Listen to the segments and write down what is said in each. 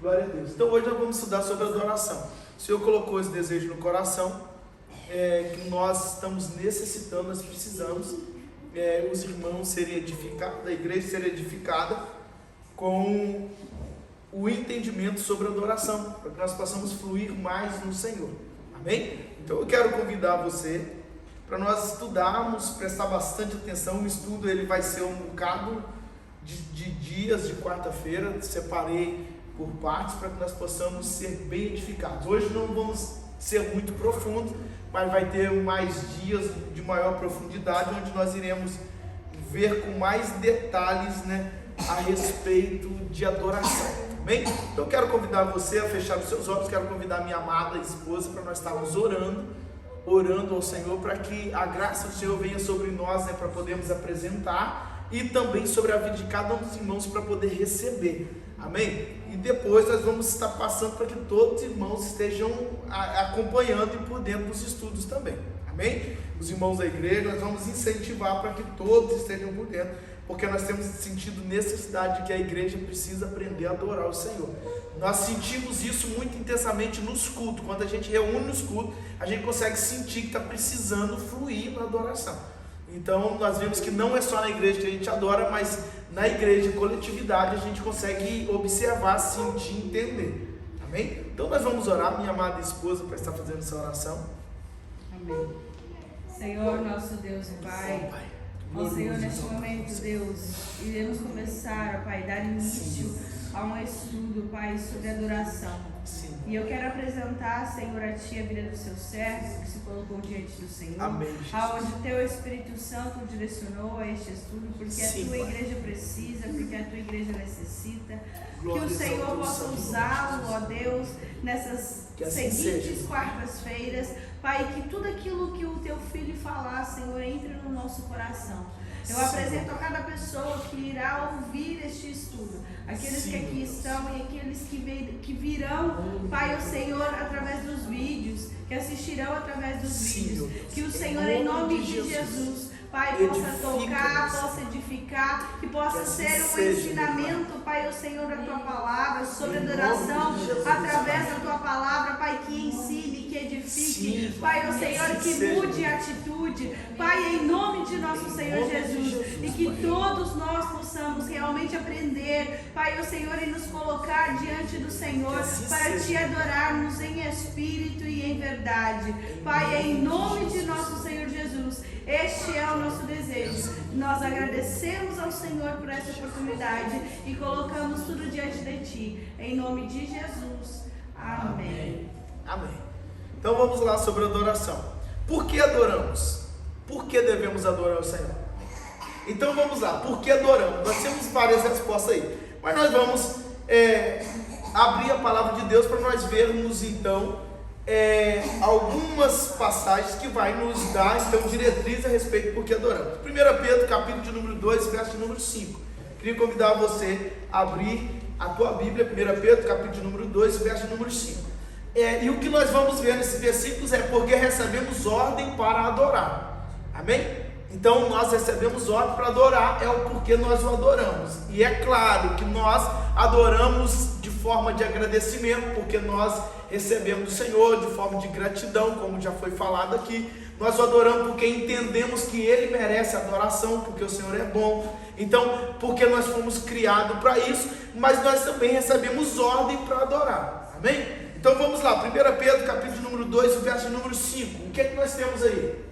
Glória a Deus. Então hoje nós vamos estudar sobre adoração. O Senhor colocou esse desejo no coração, que nós estamos necessitando, nós precisamos, os irmãos serem edificados, a igreja ser edificada com o entendimento sobre a adoração, para que nós possamos fluir mais no Senhor. Amém? Então eu quero convidar você para nós estudarmos, prestar bastante atenção. O estudo ele vai ser um bocado de dias de quarta-feira, separei por partes para que nós possamos ser bem edificados. Hoje não vamos ser muito profundos, mas vai ter mais dias de maior profundidade, onde nós iremos ver com mais detalhes, a respeito de adoração. Amém? Então eu quero convidar você a fechar os seus olhos, quero convidar minha amada esposa para nós estarmos orando ao Senhor, para que a graça do Senhor venha sobre nós, para podermos apresentar, e também sobre a vida de cada um dos irmãos para poder receber. Amém? E depois nós vamos estar passando para que todos os irmãos estejam acompanhando e por dentro dos estudos também. Amém? Os irmãos da igreja, nós vamos incentivar para que todos estejam por dentro, porque nós temos sentido necessidade de que a igreja precisa aprender a adorar o Senhor. Nós sentimos isso muito intensamente nos cultos. Quando a gente reúne nos cultos, a gente consegue sentir que está precisando fluir na adoração. Então nós vemos que não é só na igreja que a gente adora, mas na igreja, em coletividade, a gente consegue observar, sentir, entender. Amém? Então nós vamos orar, minha amada esposa, para estar fazendo essa oração. Amém. Senhor, nosso Deus e Pai, ó Senhor, neste momento, Deus, iremos começar, ó Pai, dar início a um estudo, Pai, sobre adoração. Sim. E eu quero apresentar, Senhor, a Ti a vida dos seus servos que se colocou diante do Senhor. Amém, Jesus. Aonde Teu Espírito Santo direcionou a este estudo, porque Sim, a Tua Pai. igreja precisa, porque a Tua igreja necessita. Glória que o Senhor ao Teu possa santo usá-lo, nome, ó Deus, nessas Que assim seguintes seja. quartas-feiras, Pai, que tudo aquilo que o Teu Filho falar, Senhor, entre no nosso coração. Eu apresento a cada pessoa que irá ouvir este estudo, aqueles Sim, que aqui Deus. estão e aqueles que virão, Pai, o Senhor, através dos vídeos, que assistirão através dos Sim, vídeos. Deus. Que o Senhor, em nome de Jesus, Pai, possa Edifica-nos. tocar, possa edificar, que possa Que assim ser um seja, ensinamento, Pai, o Senhor, da Tua palavra, sobre Em adoração, nome de Jesus, através Pai. da Tua palavra, Pai, que ensine, que edifique, Sim, Pai, o Senhor, assim que seja, mude a atitude, Pai, em nome de nosso Senhor nome de Jesus, Jesus, e que Pai. todos nós possamos realmente aprender, Pai, o Senhor, e nos colocar diante do Senhor, Que assim para seja. Te adorarmos em espírito e em verdade, Pai, em nome de nosso Senhor Jesus. Este é o nosso desejo. Nós agradecemos ao Senhor por essa oportunidade e colocamos tudo diante de Ti. Em nome de Jesus. Amém. Amém. Então vamos lá sobre adoração. Por que adoramos? Por que devemos adorar o Senhor? Então vamos lá. Por que adoramos? Nós temos várias respostas aí, mas nós vamos abrir a palavra de Deus para nós vermos então algumas passagens que vai nos dar então diretriz a respeito do porquê adoramos. 1 Pedro, capítulo de número 2, verso de número 5. Queria convidar você a abrir a tua Bíblia, 1 Pedro, capítulo de número 2, verso de número 5. E o que nós vamos ver nesses versículos é porque recebemos ordem para adorar. Amém? Então nós recebemos ordem para adorar, é o porquê nós o adoramos. E é claro que nós adoramos de forma de agradecimento, porque nós recebemos do Senhor, de forma de gratidão, como já foi falado aqui. Nós o adoramos porque entendemos que Ele merece adoração, porque o Senhor é bom. Então, porque nós fomos criados para isso, mas nós também recebemos ordem para adorar. Amém? Então vamos lá, 1 Pedro, capítulo número 2, verso número 5. O que é que nós temos aí?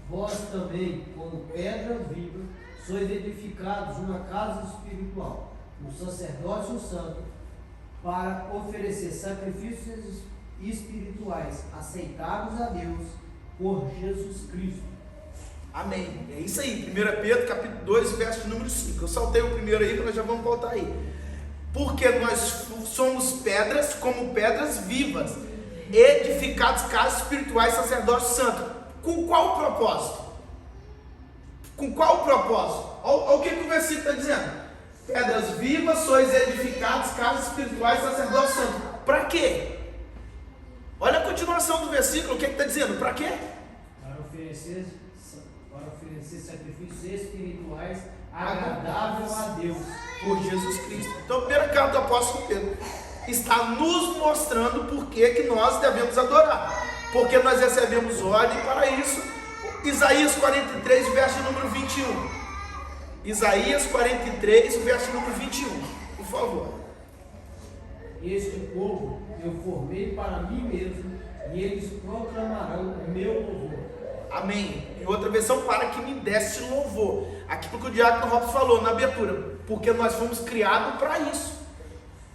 Vós também, como pedras vivas, sois edificados uma casa espiritual, um sacerdócio santo, para oferecer sacrifícios espirituais aceitáveis a Deus por Jesus Cristo. Amém. É isso aí, 1 Pedro, capítulo 2, verso número 5. Eu saltei o primeiro aí, mas nós já vamos voltar aí. Porque nós somos pedras, como pedras vivas, edificados casas espirituais, sacerdócio santo. Com qual propósito? Com qual propósito? Olha o que o versículo está dizendo. Pedras vivas, sois edificados casas espirituais, sacerdócio santo. Para quê? Olha a continuação do versículo, o que está dizendo? Para quê? Para oferecer sacrifícios espirituais agradável a Deus por Jesus Cristo. Então, a primeira carta do apóstolo Pedro está nos mostrando por que nós devemos adorar, porque nós recebemos ordem para isso. Isaías 43, verso número 21. Isaías 43, verso número 21, por favor. Este povo eu formei para mim mesmo, e eles proclamarão o meu louvor. Amém. Em outra versão, para que me desse louvor. Aquilo que o diácono Robson falou na abertura, porque nós fomos criados para isso.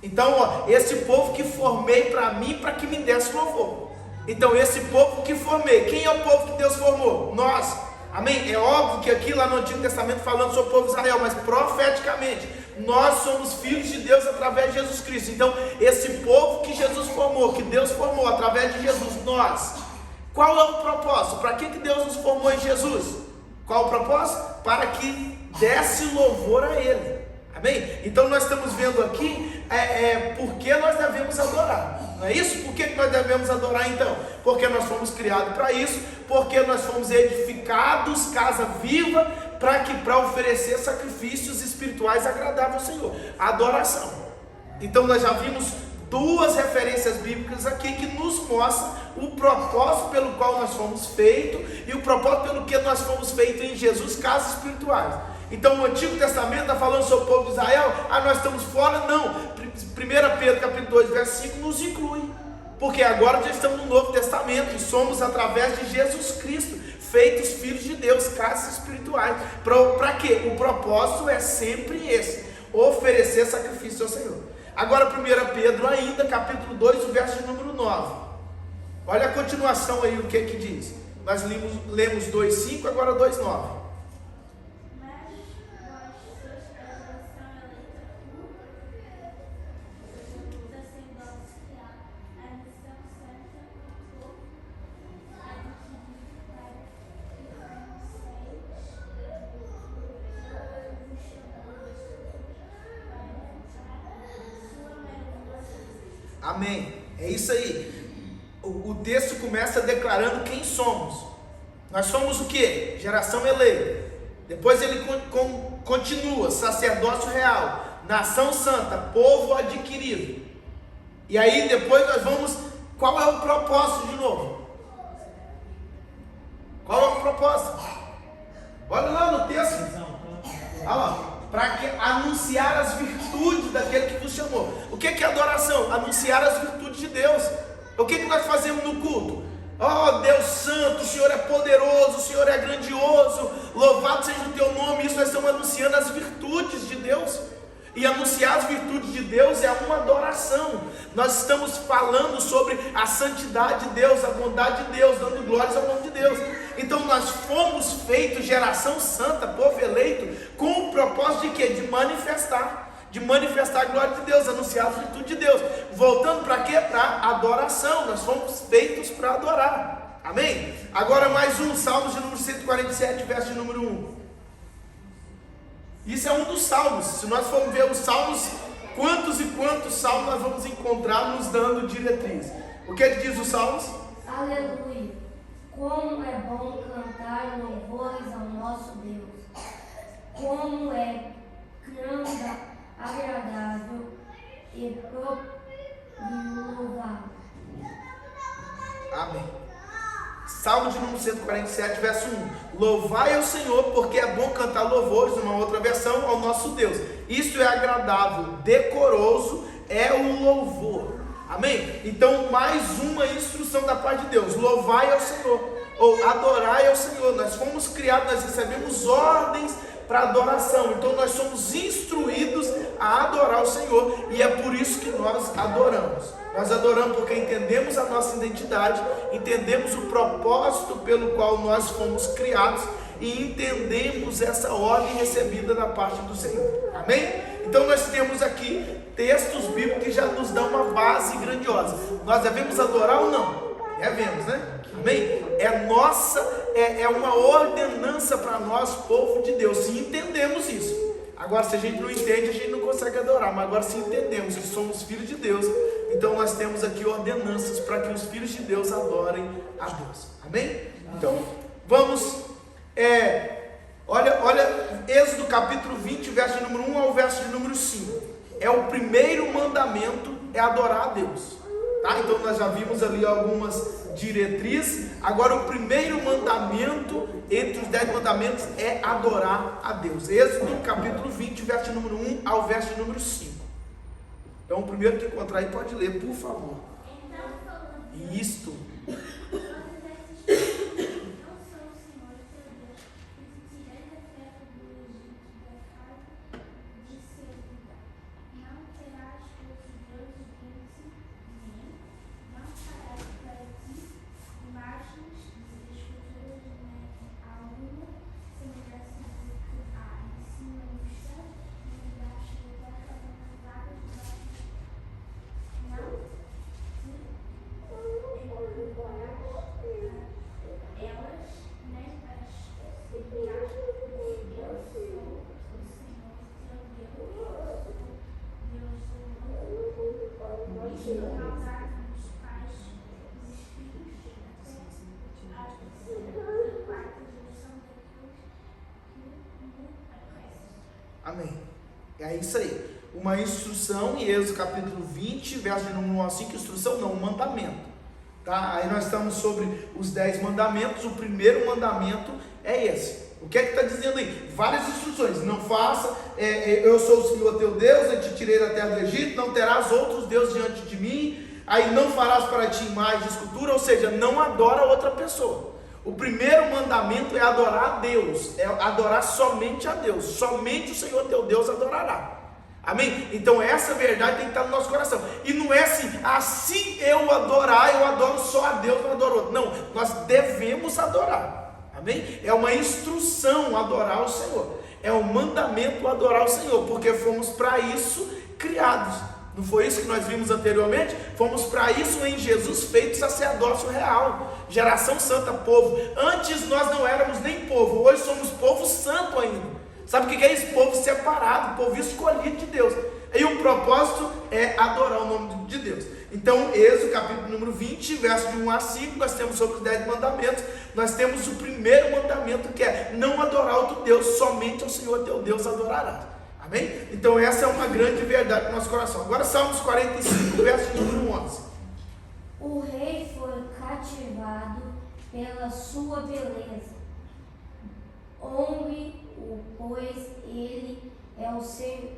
Então, esse povo que formei para mim, para que me desse louvor. Então, esse povo que formei, quem é o povo que Deus formou? Nós. Amém? É óbvio que aqui lá no Antigo Testamento falando sobre o povo de Israel, mas profeticamente, nós somos filhos de Deus através de Jesus Cristo. Então, esse povo que Jesus formou, que Deus formou através de Jesus, nós. Qual é o propósito? Para que Deus nos formou em Jesus? Qual o propósito? Para que desse louvor a Ele. Amém? Então nós estamos vendo aqui por que nós devemos adorar. Não é isso? Por que nós devemos adorar então? Porque nós fomos criados para isso, porque nós fomos edificados, casa viva, para oferecer sacrifícios espirituais agradáveis ao Senhor. A adoração. Então nós já vimos duas referências bíblicas aqui que nos mostram o propósito pelo qual nós fomos feitos e o propósito pelo que nós fomos feitos em Jesus, casas espirituais. Então o Antigo Testamento está falando sobre o povo de Israel, nós estamos fora? Não. 1 Pedro capítulo 2, verso 5 nos inclui, porque agora já estamos no Novo Testamento e somos através de Jesus Cristo feitos filhos de Deus, casas espirituais. Para quê? O propósito é sempre esse: oferecer sacrifício ao Senhor. Agora 1 Pedro ainda, capítulo 2, o verso de número 9. Olha a continuação aí, o que diz. Nós lemos 2,5, agora 2,9. Amém. É isso aí. O texto começa declarando quem somos. Nós somos o que? Geração eleita. Depois ele continua: sacerdócio real, nação santa, povo adquirido. E aí depois nós vamos. Qual é o propósito de novo? Qual é o propósito? Olha lá no texto. Olha lá. Para anunciar as virtudes daquele que vos chamou. O que é adoração? Anunciar as virtudes de Deus. O que nós fazemos no culto? Oh, Deus santo, o Senhor é poderoso, o Senhor é grandioso, louvado seja o teu nome. Isso nós estamos anunciando as virtudes de Deus. E anunciar as virtudes de Deus é uma adoração. Nós estamos falando sobre a santidade de Deus, a bondade de Deus, dando glórias ao nome de Deus. Então nós fomos feitos geração santa, povo eleito, com o propósito de quê? De manifestar a glória de Deus, anunciar a virtude de Deus. Voltando para quê? Para adoração. Nós fomos feitos para adorar. Amém? Agora mais um, Salmos de número 147, verso de número 1. Isso é um dos salmos. Se nós formos ver os salmos, quantos e quantos salmos nós vamos encontrar nos dando diretriz. O que diz os salmos? Aleluia! Como é bom cantar louvores ao nosso Deus. Como é grande, agradável e louvável. Amém. Salmo de número 147, verso 1. Louvai ao Senhor, porque é bom cantar louvores, numa outra versão, ao nosso Deus. Isto é agradável, decoroso é o louvor. Amém? Então, mais uma instrução da parte de Deus: louvai ao Senhor, ou adorai ao Senhor. Nós fomos criados, nós recebemos ordens para adoração. Então, nós somos instruídos a adorar o Senhor, e é por isso que nós adoramos. Nós adoramos porque entendemos a nossa identidade, entendemos o propósito pelo qual nós fomos criados e entendemos essa ordem recebida da parte do Senhor. Amém? Então nós temos aqui textos bíblicos que já nos dão uma base grandiosa. Nós devemos adorar ou não? Devemos, né? Amém? É uma ordenança para nós, povo de Deus, se entendemos isso. Agora, se a gente não entende, a gente não consegue adorar. Mas agora, se entendemos que somos filhos de Deus, então nós temos aqui ordenanças para que os filhos de Deus adorem a Deus. Amém? Então, vamos Olha, Êxodo capítulo 20, verso de número 1 ao verso de número 5. É o primeiro mandamento, é adorar a Deus. Tá? Então nós já vimos ali algumas diretrizes. Agora o primeiro mandamento, entre os 10 mandamentos, é adorar a Deus. Êxodo capítulo 20, verso de número 1 ao verso de número 5. Então o primeiro que encontrar aí pode ler, por favor. Isto. Amém. É isso aí. Uma instrução em Êxodo capítulo 20, verso de número 1 ao 5. Instrução não, um mandamento. Tá? Aí nós estamos sobre os 10 mandamentos. O primeiro mandamento é esse. O que é que está dizendo aí? Várias instruções. Não faça, eu sou o Senhor teu Deus, eu te tirei da terra do Egito, não terás outros deuses diante de mim. Aí não farás para ti imagem de escultura, ou seja, não adora outra pessoa. O primeiro mandamento é adorar a Deus, é adorar somente a Deus, somente o Senhor teu Deus adorará. Amém? Então essa verdade tem que estar no nosso coração. E não é assim eu adorar, eu adoro só a Deus, não adoro outro. Não, nós devemos adorar. Amém? É uma instrução adorar o Senhor. É um mandamento adorar o Senhor, porque fomos para isso criados. Não foi isso que nós vimos anteriormente? Fomos para isso em Jesus feito sacerdócio real, geração santa, povo. Antes nós não éramos nem povo, hoje somos povo santo ainda. Sabe o que é isso? Povo separado, povo escolhido de Deus. E o propósito é adorar o nome de Deus. Então, Êxodo capítulo número 20, verso de 1 a 5, nós temos sobre os 10 mandamentos. Nós temos o primeiro mandamento, que é não adorar outro Deus, somente ao Senhor teu Deus adorarás. Amém? Então essa é uma grande verdade no nosso coração. Agora Salmos 45, verso de número 11. O rei foi cativado pela sua beleza. Honre-o, pois ele é o seu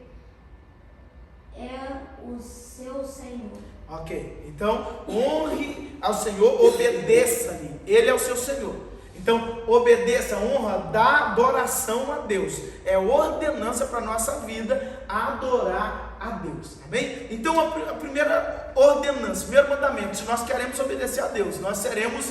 Senhor. Ok, então honre ao Senhor, obedeça-lhe, ele é o seu Senhor. Então, obedeça, honra, dá adoração a Deus. É ordenança para a nossa vida adorar a Deus. Amém? Então, a primeira ordenança, o primeiro mandamento, se nós queremos obedecer a Deus, nós seremos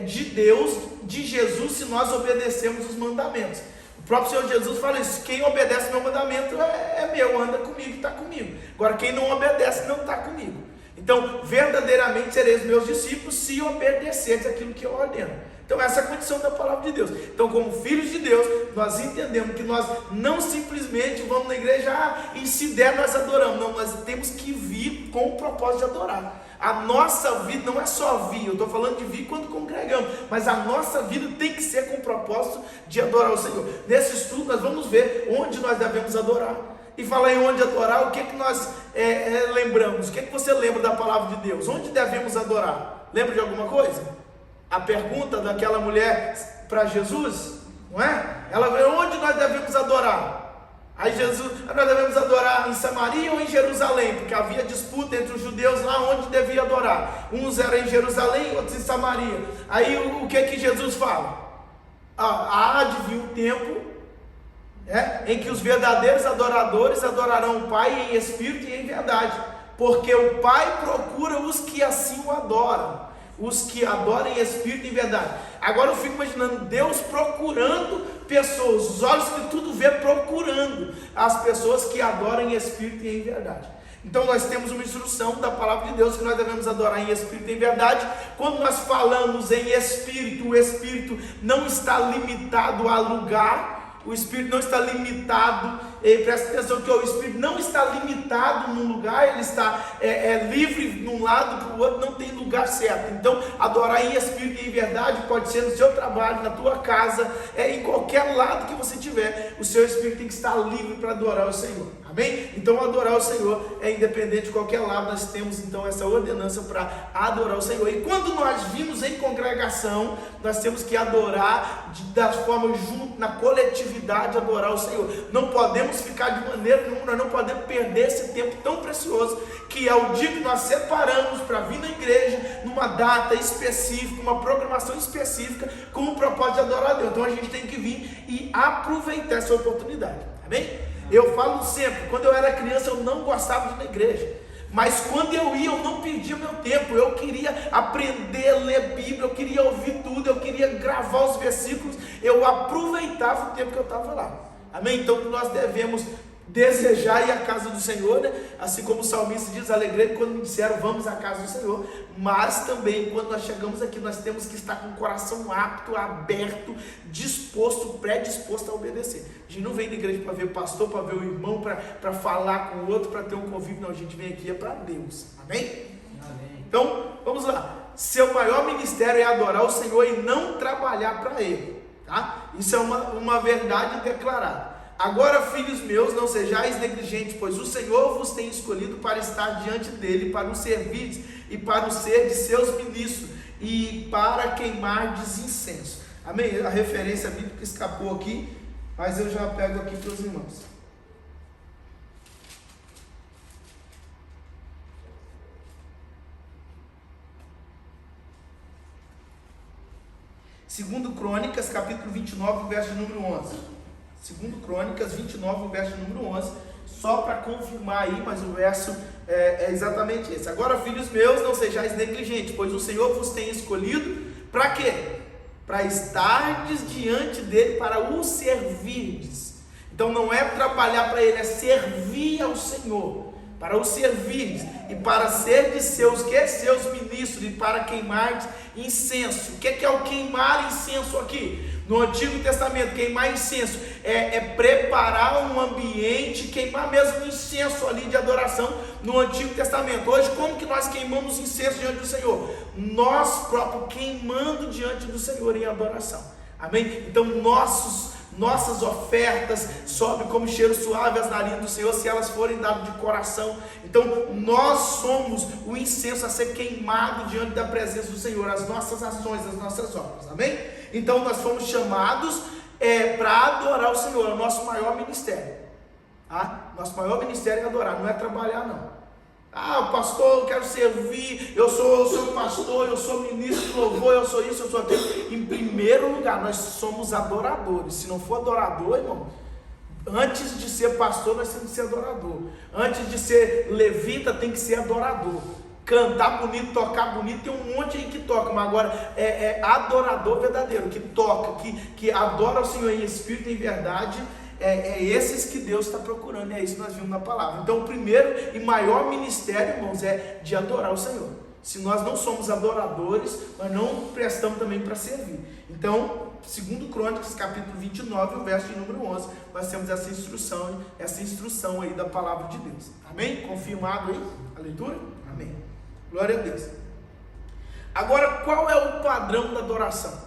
de Deus, de Jesus, se nós obedecemos os mandamentos. O próprio Senhor Jesus fala isso: quem obedece meu mandamento é meu, anda comigo, está comigo. Agora, quem não obedece não está comigo. Então, verdadeiramente sereis meus discípulos se obedecerdes aquilo que eu ordeno. Então essa é a condição da palavra de Deus. Então, como filhos de Deus, nós entendemos que nós não simplesmente vamos na igreja e se der nós adoramos. Não, nós temos que vir com o propósito de adorar. A nossa vida não é só vir, eu estou falando de vir quando congregamos, mas a nossa vida tem que ser com o propósito de adorar o Senhor. Nesse estudo nós vamos ver onde nós devemos adorar. E falar em onde adorar, o que nós lembramos? O que você lembra da palavra de Deus? Onde devemos adorar? Lembra de alguma coisa? A pergunta daquela mulher para Jesus, não é? Ela falou: onde nós devemos adorar? Aí Jesus: nós devemos adorar em Samaria ou em Jerusalém? Porque havia disputa entre os judeus lá onde devia adorar. Uns eram em Jerusalém, outros em Samaria. Aí o que Jesus fala? Há de vir um tempo em que os verdadeiros adoradores adorarão o Pai em espírito e em verdade, porque o Pai procura os que assim o adoram, os que adoram em espírito e em verdade. Agora eu fico imaginando Deus procurando pessoas, os olhos que tudo vê procurando as pessoas que adoram em espírito e em verdade. Então nós temos uma instrução da palavra de Deus que nós devemos adorar em espírito e em verdade. Quando nós falamos em espírito, o espírito não está limitado a lugar. O Espírito não está limitado E presta atenção que o Espírito não está limitado num lugar, ele está livre num lado para o outro, não tem lugar certo. Então, adorar em Espírito e em verdade pode ser no seu trabalho, na tua casa, em qualquer lado que você tiver, o seu Espírito tem que estar livre para adorar o Senhor. Amém? Então, adorar o Senhor é independente de qualquer lado, nós temos então essa ordenança para adorar o Senhor. E quando nós vimos em congregação, nós temos que adorar da forma junto, na coletividade, adorar o Senhor. Não podemos ficar de maneira nenhuma, nós não podemos perder esse tempo tão precioso, que é o dia que nós separamos para vir na igreja, numa data específica, uma programação específica, com o propósito de adorar a Deus. Então a gente tem que vir e aproveitar essa oportunidade. Amém? Eu falo sempre, quando eu era criança eu não gostava de ir na igreja, mas quando eu ia eu não perdia meu tempo, eu queria aprender a ler Bíblia, eu queria ouvir tudo, eu queria gravar os versículos, eu aproveitava o tempo que eu estava lá. Amém? Então nós devemos desejar ir à casa do Senhor, né? Assim como o salmista diz, alegrei quando me disseram vamos à casa do Senhor, mas também quando nós chegamos aqui nós temos que estar com o coração apto, aberto, disposto, predisposto a obedecer. A gente não vem na igreja para ver o pastor, para ver o irmão, para falar com o outro, para ter um convívio, não, a gente vem aqui para Deus. Amém? Amém. Então, vamos lá. Seu maior ministério é adorar o Senhor e não trabalhar para Ele, tá? Isso é uma verdade declarada. Agora, filhos meus, não sejais negligentes, pois o Senhor vos tem escolhido para estar diante dele, para o servir e para o ser de seus ministros e para queimardes incenso. Amém? A referência bíblica escapou aqui, mas eu já pego aqui para os irmãos. Segundo Crônicas, capítulo 29, verso número 11. Segundo Crônicas 29, verso número 11, só para confirmar aí, mas o verso é exatamente esse. Agora, filhos meus, não sejais negligentes, pois o Senhor vos tem escolhido, para quê? Para estardes diante dele, para o servirdes. Então não é trabalhar para ele, é servir ao Senhor, para o servirdes, e para ser de seus ministros, e para queimardes incenso. O que é o queimar incenso aqui? No Antigo Testamento, queimar incenso é preparar um ambiente, queimar mesmo incenso ali de adoração no Antigo Testamento. Hoje, como que nós queimamos incenso diante do Senhor? Nós próprios queimando diante do Senhor em adoração. Amém? Então nossas ofertas sobem como cheiro suave às narinas do Senhor, se elas forem dadas de coração. Então nós somos o incenso a ser queimado diante da presença do Senhor, as nossas ações, as nossas obras. Amém? Então nós fomos chamados para adorar o Senhor, é o nosso maior ministério. Tá? Nosso maior ministério é adorar, não é trabalhar não. Ah, pastor, eu quero servir, eu sou pastor, eu sou ministro de louvor, eu sou isso, eu sou aquilo. Em primeiro lugar, nós somos adoradores. Se não for adorador, irmão, antes de ser pastor, nós temos que ser adorador. Antes de ser levita, tem que ser adorador. Cantar bonito, tocar bonito, tem um monte aí que toca, mas agora é adorador verdadeiro, que toca, que adora o Senhor em espírito e em verdade. É esses que Deus está procurando, é isso que nós vimos na palavra. Então o primeiro e maior ministério, irmãos, é de adorar o Senhor. Se nós não somos adoradores, nós não prestamos também para servir. Então, segundo Crônicas, capítulo 29, o verso de número 11, nós temos essa instrução aí da palavra de Deus. Amém? Confirmado aí a leitura? Amém. Glória a Deus. Agora, qual é o padrão da adoração?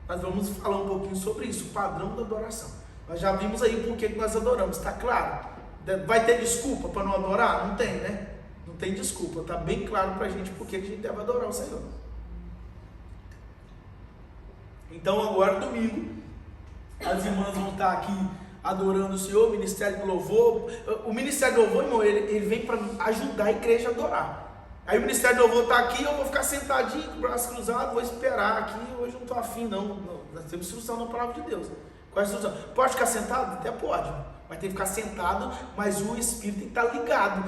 Nós vamos falar um pouquinho sobre isso, o padrão da adoração. Nós já vimos aí por que nós adoramos, está claro? Vai ter desculpa para não adorar? Não tem, né? Não tem desculpa, está bem claro para a gente por que a gente deve adorar o Senhor. Então agora domingo, as irmãs vão estar aqui adorando o Senhor, o Ministério do Louvor. O Ministério do Louvor, irmão, ele vem para ajudar a igreja a adorar. Aí o Ministério do Louvor está aqui, eu vou ficar sentadinho com o braço cruzado, vou esperar aqui, hoje eu não estou afim não, nós temos instrução na palavra de Deus. Qual é a instrução? Pode ficar sentado? Até pode, mas tem que ficar sentado, mas o Espírito tem que estar ligado,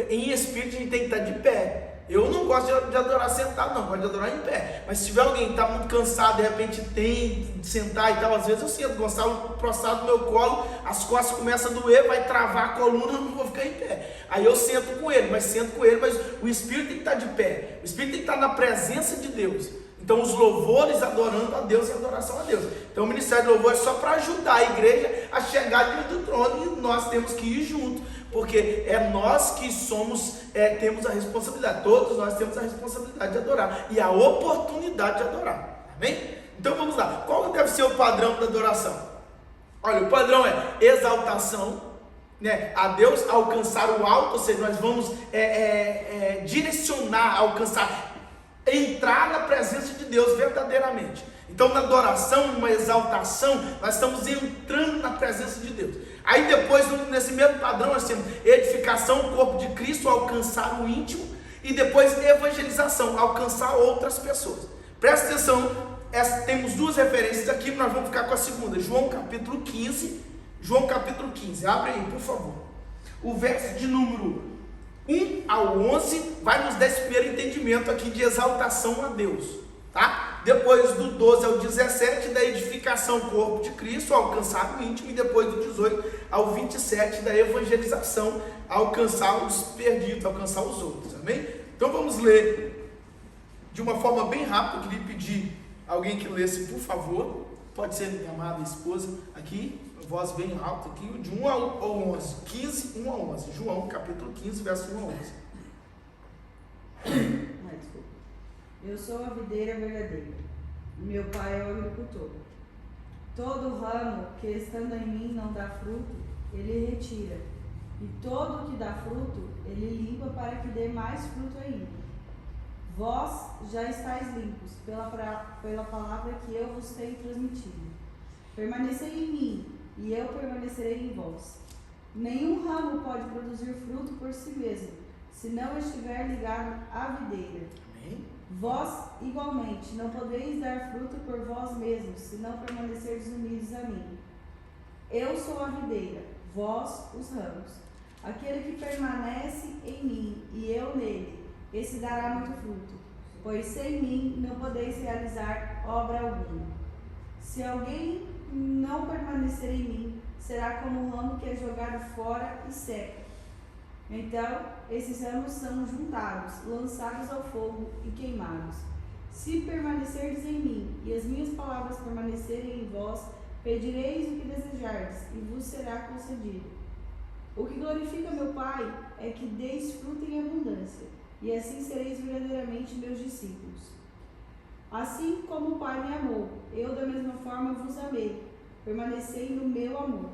em Espírito a gente tem que estar de pé. Eu não gosto de adorar sentado não, gosto de adorar em pé, mas se tiver alguém que está muito cansado, de repente tem de sentar e tal, às vezes eu sinto, Gonçalo prostrado no meu colo, as costas começam a doer, vai travar a coluna, eu não vou ficar em pé, aí eu sento com ele, mas o Espírito tem que estar de pé, o Espírito tem que estar na presença de Deus. Então os louvores adorando a Deus e adoração a Deus. Então o ministério de louvor é só para ajudar a igreja a chegar diante do trono, e nós temos que ir junto, porque é nós que temos a responsabilidade, todos nós temos a responsabilidade de adorar e a oportunidade de adorar, amém? Então vamos lá, qual deve ser o padrão da adoração? Olha, o padrão é exaltação, né, a Deus, alcançar o alto, ou seja, nós vamos direcionar, alcançar, entrar na presença de Deus verdadeiramente. Então na adoração, numa exaltação, nós estamos entrando na presença de Deus. Aí depois, nesse mesmo padrão, nós temos edificação, o corpo de Cristo, alcançar o íntimo, e depois evangelização, alcançar outras pessoas. Presta atenção, temos duas referências aqui, nós vamos ficar com a segunda, João capítulo 15, abre aí, por favor. O verso de número 1 ao 11 vai nos dar esse primeiro entendimento aqui de exaltação a Deus, tá? Depois do 12 ao 17, da edificação corpo de Cristo, alcançar o íntimo, e depois do 18 ao 27, da evangelização, alcançar os perdidos, alcançar os outros, amém? Então vamos ler de uma forma bem rápida. Eu queria pedir alguém que lesse, por favor, pode ser minha amada esposa aqui, voz bem alta aqui, de 1 ao 11, 15, 1 ao 11, João capítulo 15, verso 1 ao 11. Eu sou a videira verdadeira, e meu pai é o agricultor. Todo ramo que estando em mim não dá fruto, ele retira, e todo que dá fruto, ele limpa para que dê mais fruto ainda. Vós já estáis limpos pela palavra que eu vos tenho transmitido. Permanecei em mim, e eu permanecerei em vós. Nenhum ramo pode produzir fruto por si mesmo, se não estiver ligado à videira. Amém? Vós, igualmente, não podeis dar fruto por vós mesmos, se não permanecerdes unidos a mim. Eu sou a videira, vós os ramos. Aquele que permanece em mim e eu nele, esse dará muito fruto, pois sem mim não podeis realizar obra alguma. Se alguém não permanecer em mim, será como um ramo que é jogado fora e seca. Então, esses ramos são juntados, lançados ao fogo e queimados. Se permanecerdes em mim, e as minhas palavras permanecerem em vós, pedireis o que desejardes, e vos será concedido. O que glorifica meu Pai é que deis fruto em abundância, e assim sereis verdadeiramente meus discípulos. Assim como o Pai me amou, eu da mesma forma vos amei. Permanecei no meu amor.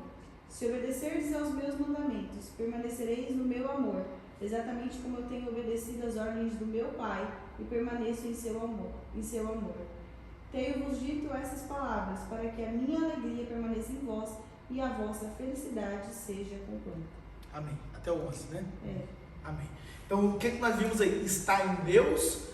Se obedecerdes aos meus mandamentos, permanecereis no meu amor, exatamente como eu tenho obedecido às ordens do meu Pai e permaneço em seu amor. Tenho-vos dito essas palavras, para que a minha alegria permaneça em vós e a vossa felicidade seja completa. Amém. Até o 11, né? Amém. Então o que nós vimos aí? Estar em Deus,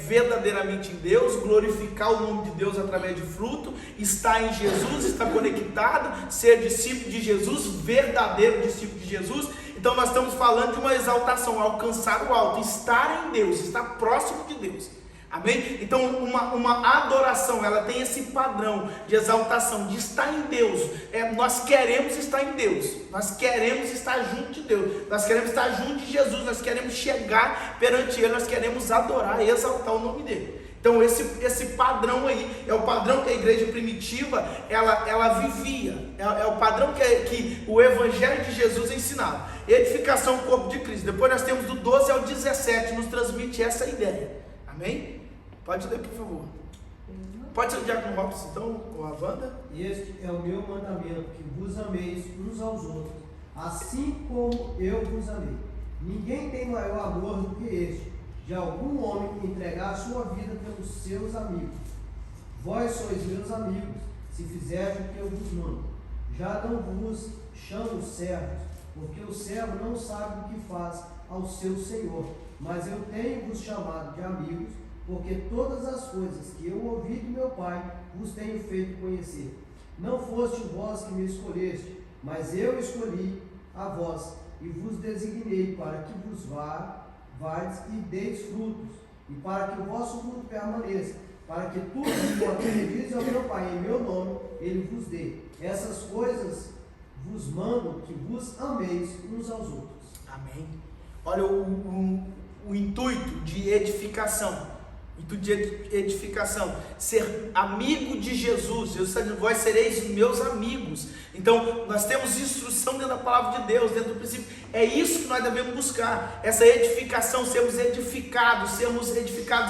verdadeiramente em Deus, glorificar o nome de Deus através de fruto, estar em Jesus, estar conectado, ser discípulo de Jesus, verdadeiro discípulo de Jesus. Então nós estamos falando de uma exaltação, alcançar o alto, estar em Deus, estar próximo de Deus. Amém? Então uma adoração, ela tem esse padrão de exaltação, de estar em Deus. Nós queremos estar em Deus, nós queremos estar junto de Deus, nós queremos estar junto de Jesus, nós queremos chegar perante Ele, nós queremos adorar e exaltar o nome dEle. Então esse padrão aí, é o padrão que a igreja primitiva, ela vivia, é o padrão que o Evangelho de Jesus ensinava. Edificação do corpo de Cristo. Depois nós temos do 12 ao 17, nos transmite essa ideia. Amém? Pode ler, por favor. Pode ser o Diácono Robson, então, ou a Wanda? Este é o meu mandamento, que vos ameis uns aos outros, assim como eu vos amei. Ninguém tem maior amor do que este, de algum homem entregar a sua vida pelos seus amigos. Vós sois meus amigos, se fizerdes o que eu vos mando. Já não vos chamo servos, porque o servo não sabe o que faz ao seu senhor. Mas eu tenho-vos chamado de amigos, porque todas as coisas que eu ouvi do meu Pai vos tenho feito conhecer. Não foste vós que me escolheste, mas eu escolhi a vós, e vos designei para que vos vades e deis frutos, e para que o vosso fruto permaneça, para que tudo quanto pedis ao meu Pai em meu nome, Ele vos dê. Essas coisas vos mando, que vos ameis uns aos outros. Amém. Olha o intuito de edificação. intuito de edificação, ser amigo de Jesus. Jesus está dizendo: vós sereis meus amigos. Então nós temos instrução dentro da palavra de Deus, dentro do princípio. É isso que nós devemos buscar, essa edificação, sermos edificados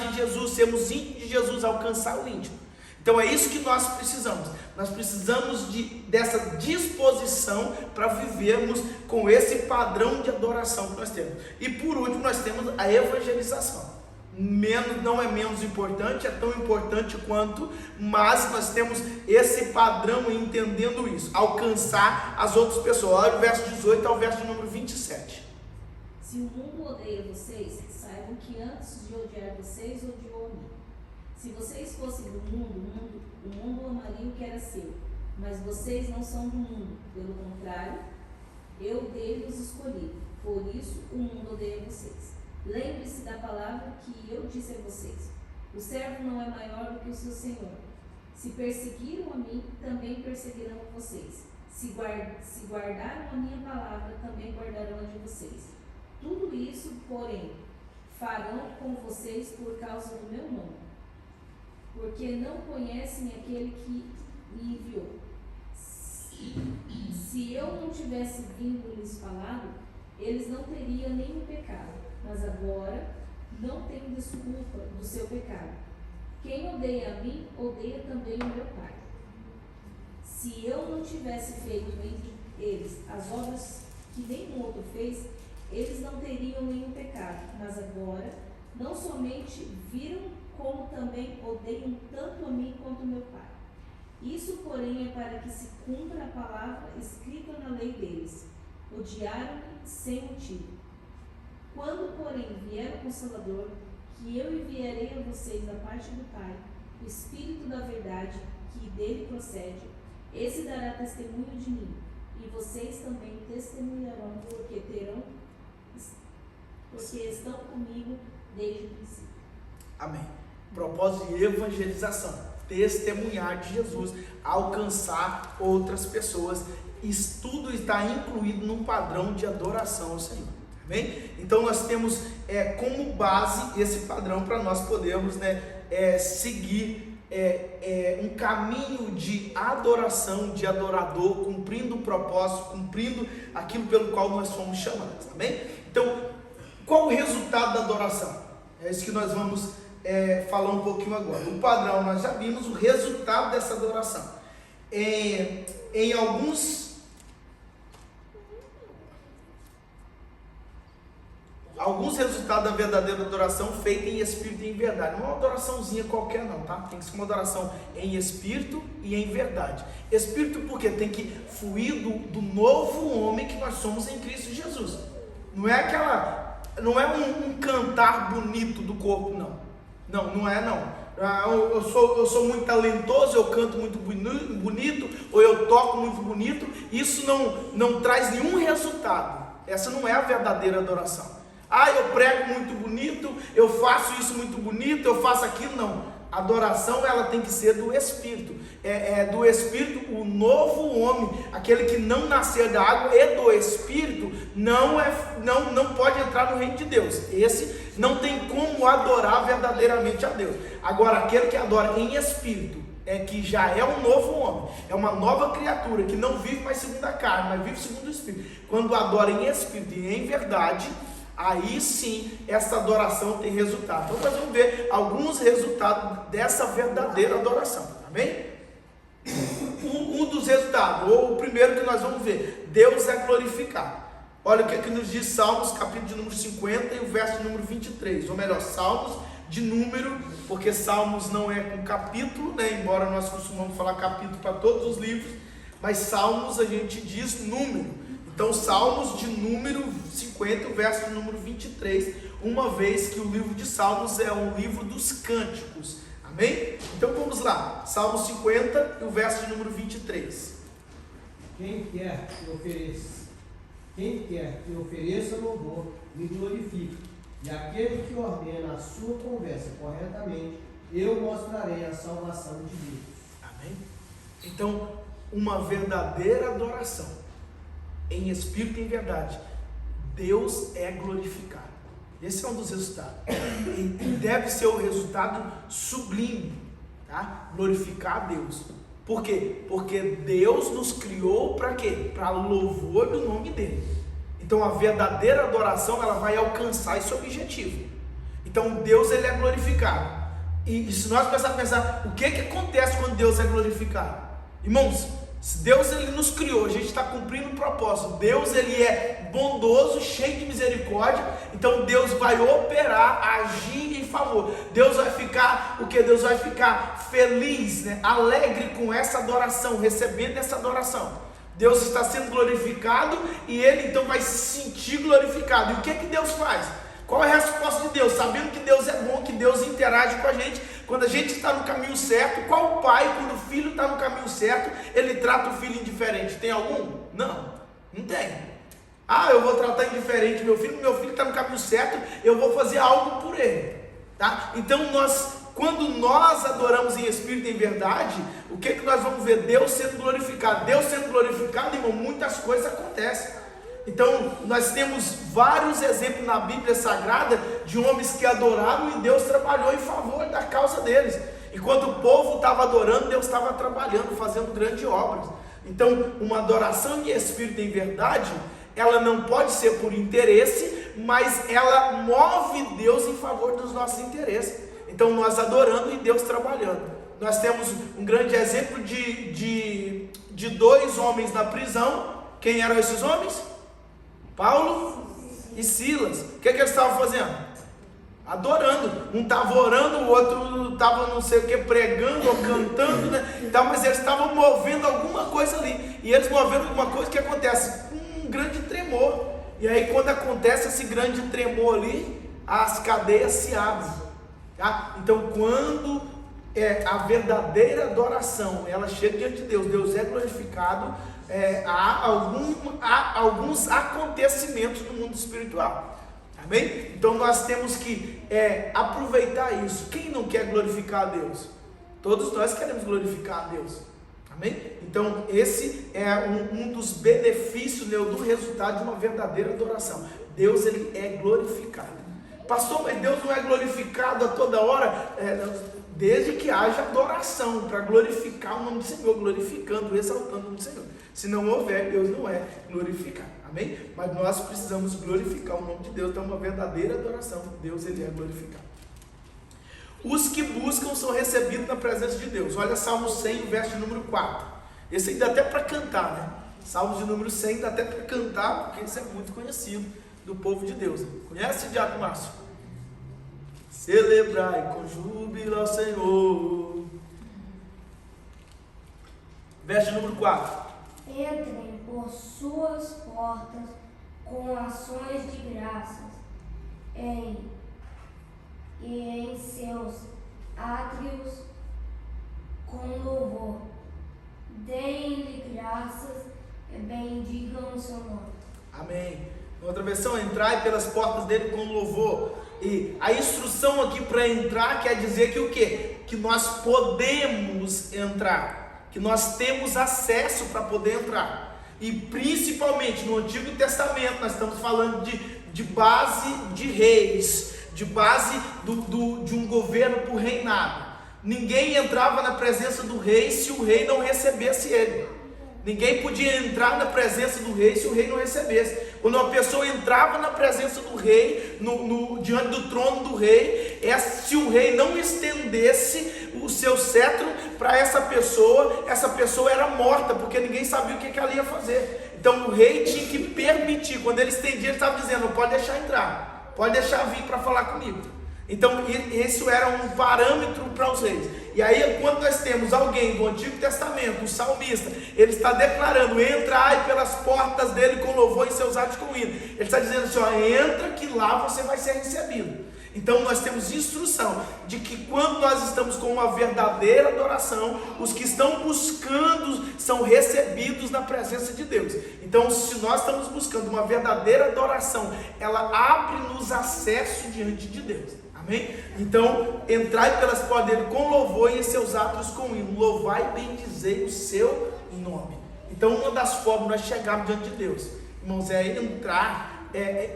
em Jesus, sermos íntimos de Jesus, alcançar o íntimo. Então é isso que nós precisamos. Nós precisamos dessa disposição para vivermos com esse padrão de adoração que nós temos. E por último, nós temos a evangelização. Não é menos importante, é tão importante quanto, mas nós temos esse padrão entendendo isso, alcançar as outras pessoas. Olha o verso 18 ao verso de número 27. Se o mundo odeia vocês, saibam que antes de odiar vocês, odiou a mim. Se vocês fossem do mundo, o mundo amaria o que era seu, mas vocês não são do mundo, pelo contrário, eu dele os escolhi, por isso o mundo odeia vocês. Lembre-se da palavra que eu disse a vocês: o servo não é maior do que o seu senhor. Se perseguiram a mim, também perseguirão a vocês. Se guardaram a minha palavra, também guardarão a de vocês. Tudo isso, porém, farão com vocês por causa do meu nome, porque não conhecem aquele que me enviou. Se eu não tivesse vindo lhes falado, eles não teriam nenhum pecado. Mas agora não tem desculpa do seu pecado. Quem odeia a mim, odeia também o meu Pai. Se eu não tivesse feito entre eles as obras que nenhum outro fez, eles não teriam nenhum pecado. Mas agora, não somente viram, como também odeiam tanto a mim quanto o meu Pai. Isso, porém, é para que se cumpra a palavra escrita na lei deles: odiaram-me sem motivo. Quando, porém, vier o Consolador, que eu enviarei a vocês da parte do Pai, o Espírito da verdade, que dele procede, esse dará testemunho de mim, e vocês também testemunharão, porque estão comigo desde o princípio. Amém. Propósito de evangelização, testemunhar de Jesus, alcançar outras pessoas. Isso tudo está incluído num padrão de adoração ao Senhor. Amém? Então nós temos como base esse padrão para nós podermos seguir um caminho de adoração, de adorador, cumprindo o propósito, cumprindo aquilo pelo qual nós fomos chamados. Amém? Então, qual o resultado da adoração? É isso que nós vamos falar um pouquinho agora. O padrão nós já vimos, o resultado dessa adoração. Em alguns resultados da verdadeira adoração feita em espírito e em verdade. Não é uma adoraçãozinha qualquer não, tá? Tem que ser uma adoração em espírito e em verdade. Espírito porque tem que fluir do novo homem que nós somos em Cristo Jesus. Não é um cantar bonito do corpo, não. Não é não. Eu sou muito talentoso, eu canto muito bonito, ou eu toco muito bonito. Isso não traz nenhum resultado. Essa não é a verdadeira adoração. Eu prego muito bonito, eu faço isso muito bonito, eu faço aquilo. Não, a adoração ela tem que ser do Espírito, do Espírito. O novo homem, aquele que não nascer da água e do Espírito, não pode entrar no reino de Deus. Esse não tem como adorar verdadeiramente a Deus. Agora, aquele que adora em Espírito, que já é um novo homem, é uma nova criatura, que não vive mais segundo a carne, mas vive segundo o Espírito. Quando adora em Espírito e em verdade, aí sim, essa adoração tem resultado. Então nós vamos ver alguns resultados dessa verdadeira adoração, amém? Um dos resultados, ou o primeiro que nós vamos ver: Deus é glorificado. Olha o que nos diz Salmos, capítulo de número 50 e o verso de número 23, ou melhor, Salmos de número, porque Salmos não é com capítulo, embora nós costumamos falar capítulo para todos os livros, mas Salmos a gente diz número. Então, Salmos de número 50, o verso de número 23, uma vez que o livro de Salmos é um livro dos cânticos. Amém? Então, vamos lá. Salmos 50 e o verso de número 23. Quem quer que ofereça louvor, me glorifique. E aquele que ordena a sua conversa corretamente, eu mostrarei a salvação de Deus. Amém? Então, uma verdadeira adoração em espírito e em verdade, Deus é glorificado. Esse é um dos resultados. E deve ser o resultado sublime, tá? Glorificar a Deus. Por quê? Porque Deus nos criou para quê? Para louvor do nome dele. Então a verdadeira adoração, ela vai alcançar esse objetivo. Então Deus, ele é glorificado. E se nós pensarmos, o que acontece quando Deus é glorificado? Irmãos, se Deus, ele nos criou, a gente está cumprindo o propósito. Deus, ele é bondoso, cheio de misericórdia. Então Deus vai operar, agir em favor. Deus vai ficar, o que? Deus vai ficar feliz, né? Alegre com essa adoração, recebendo essa adoração. Deus está sendo glorificado e ele então vai se sentir glorificado. E o que Deus faz? Qual é a resposta de Deus? Sabendo que Deus é bom, que Deus interage com a gente. Quando a gente está no caminho certo, qual pai, quando o filho está no caminho certo, ele trata o filho indiferente? Tem algum? Não tem. Eu vou tratar indiferente meu filho está no caminho certo, eu vou fazer algo por ele, tá? Então quando nós adoramos em espírito e em verdade, o que nós vamos ver? Deus sendo glorificado. Deus sendo glorificado, irmão, muitas coisas acontecem. Então nós temos vários exemplos na Bíblia Sagrada de homens que adoraram e Deus trabalhou em favor da causa deles. Enquanto o povo estava adorando, Deus estava trabalhando, fazendo grandes obras. Então uma adoração em espírito e em verdade, ela não pode ser por interesse, mas ela move Deus em favor dos nossos interesses. Então nós adorando e Deus trabalhando. Nós temos um grande exemplo de 2 homens na prisão. Quem eram esses homens? Paulo e Silas. O que eles estavam fazendo? Adorando. Um estava orando, o outro estava não sei o que, pregando ou cantando, né? Então, mas eles estavam movendo alguma coisa ali. E eles movendo alguma coisa, o que acontece? Um grande tremor. E aí quando acontece esse grande tremor ali, as cadeias se abrem, tá? Então quando a verdadeira adoração, ela chega diante de Deus, Deus é glorificado, há alguns acontecimentos no mundo espiritual, amém? Então nós temos que aproveitar isso. Quem não quer glorificar a Deus? Todos nós queremos glorificar a Deus, amém? Então esse é um dos benefícios, né, do resultado de uma verdadeira adoração. Deus, ele é glorificado. Pastor, mas Deus não é glorificado a toda hora? Desde que haja adoração, para glorificar o nome do Senhor, glorificando, exaltando o nome do Senhor. Se não houver, Deus não é glorificado, amém? Mas nós precisamos glorificar o nome de Deus, então uma verdadeira adoração, Deus, ele é glorificado. Os que buscam são recebidos na presença de Deus. Olha Salmo 100, verso número 4. Esse aí dá até para cantar, né? Salmo de número 100 dá até para cantar, porque esse é muito conhecido do povo de Deus. Conhece, Diácono Márcio? Celebrai com júbilo ao Senhor. Verso número 4. Entrem por suas portas com ações de graças, e em seus átrios com louvor. Deem-lhe graças e bendigam o seu nome. Amém. Outra versão, entrai pelas portas dele com louvor. E a instrução aqui para entrar quer dizer que o quê? Que nós podemos entrar, que nós temos acesso para poder entrar. E principalmente no Antigo Testamento nós estamos falando de base de reis, de base de um governo por reinado. Ninguém entrava na presença do rei se o rei não recebesse ele. Ninguém podia entrar na presença do rei se o rei não recebesse. Quando uma pessoa entrava na presença do rei, diante do trono do rei, se o rei não estendesse o seu cetro para essa pessoa era morta, porque ninguém sabia o que ela ia fazer. Então o rei tinha que permitir. Quando ele estendia, ele estava dizendo: pode deixar entrar, pode deixar vir para falar comigo. Então isso era um parâmetro para os reis. E aí quando nós temos alguém do Antigo Testamento, o salmista, ele está declarando: entrai pelas portas dele com louvor e seus atos com hino. Ele está dizendo assim: entra que lá você vai ser recebido. Então nós temos instrução de que quando nós estamos com uma verdadeira adoração, os que estão buscando são recebidos na presença de Deus. Então se nós estamos buscando uma verdadeira adoração, ela abre-nos acesso diante de Deus. Amém? Então, entrai pelas portas dele com louvor e em seus atos com hino. Louvai e bendizei o seu nome. Então, uma das formas de nós chegarmos diante de Deus, irmãos, é entrar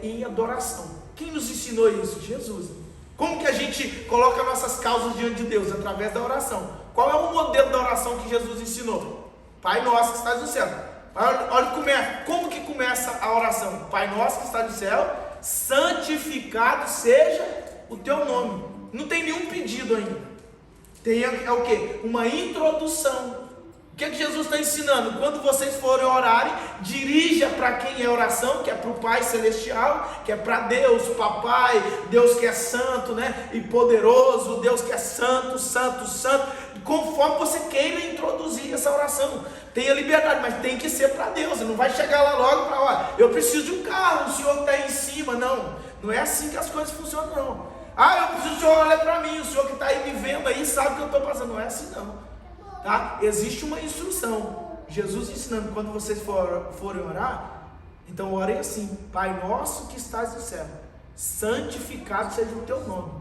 em adoração. Quem nos ensinou isso? Jesus. Como que a gente coloca nossas causas diante de Deus? Através da oração. Qual é o modelo da oração que Jesus ensinou? Pai nosso que estás no céu. Olha como que começa a oração. Pai nosso que estás no céu, santificado seja o teu nome. Não tem nenhum pedido ainda. Tem o quê? Uma introdução. O que Jesus está ensinando? Quando vocês forem orarem, dirija para quem é oração, que é para o Pai Celestial, que é para Deus, Papai, Deus que é santo, né? E poderoso, Deus que é santo, santo, santo. Conforme você queira introduzir essa oração, tenha liberdade, mas tem que ser para Deus. Você não vai chegar lá logo para, olha, eu preciso de um carro, o Senhor está aí em cima. Não é assim que as coisas funcionam, não. Eu preciso que o Senhor olhe para mim, o Senhor que está aí me vendo aí sabe o que eu estou passando. Não é assim, não. Tá? Existe uma instrução. Jesus ensinando, quando vocês forem orar, então orem assim: Pai nosso que estás no céu, santificado seja o teu nome,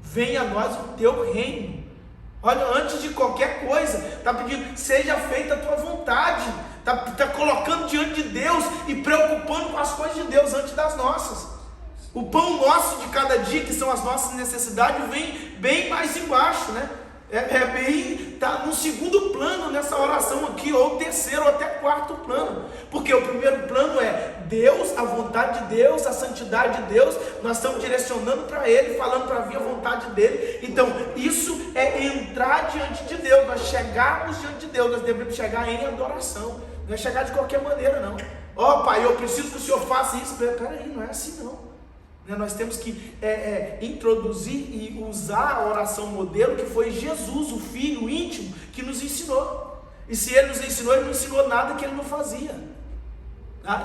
venha a nós o teu reino. Olha, antes de qualquer coisa, está pedindo, seja feita a tua vontade. Está colocando diante de Deus e preocupando com as coisas de Deus antes das nossas. O pão nosso de cada dia, que são as nossas necessidades, vem bem mais embaixo, né? Está no segundo plano nessa oração aqui, ou terceiro, ou até quarto plano, porque o primeiro plano é Deus, a vontade de Deus, a santidade de Deus, nós estamos direcionando para Ele, falando para vir a vontade dEle. Então isso é entrar diante de Deus, nós chegarmos diante de Deus, nós devemos chegar em adoração, não é chegar de qualquer maneira, não. Pai, eu preciso que o Senhor faça isso. Peraí, não é assim não. Nós temos que introduzir e usar a oração modelo, que foi Jesus, o Filho íntimo, que nos ensinou. E se Ele nos ensinou, Ele não ensinou nada que Ele não fazia.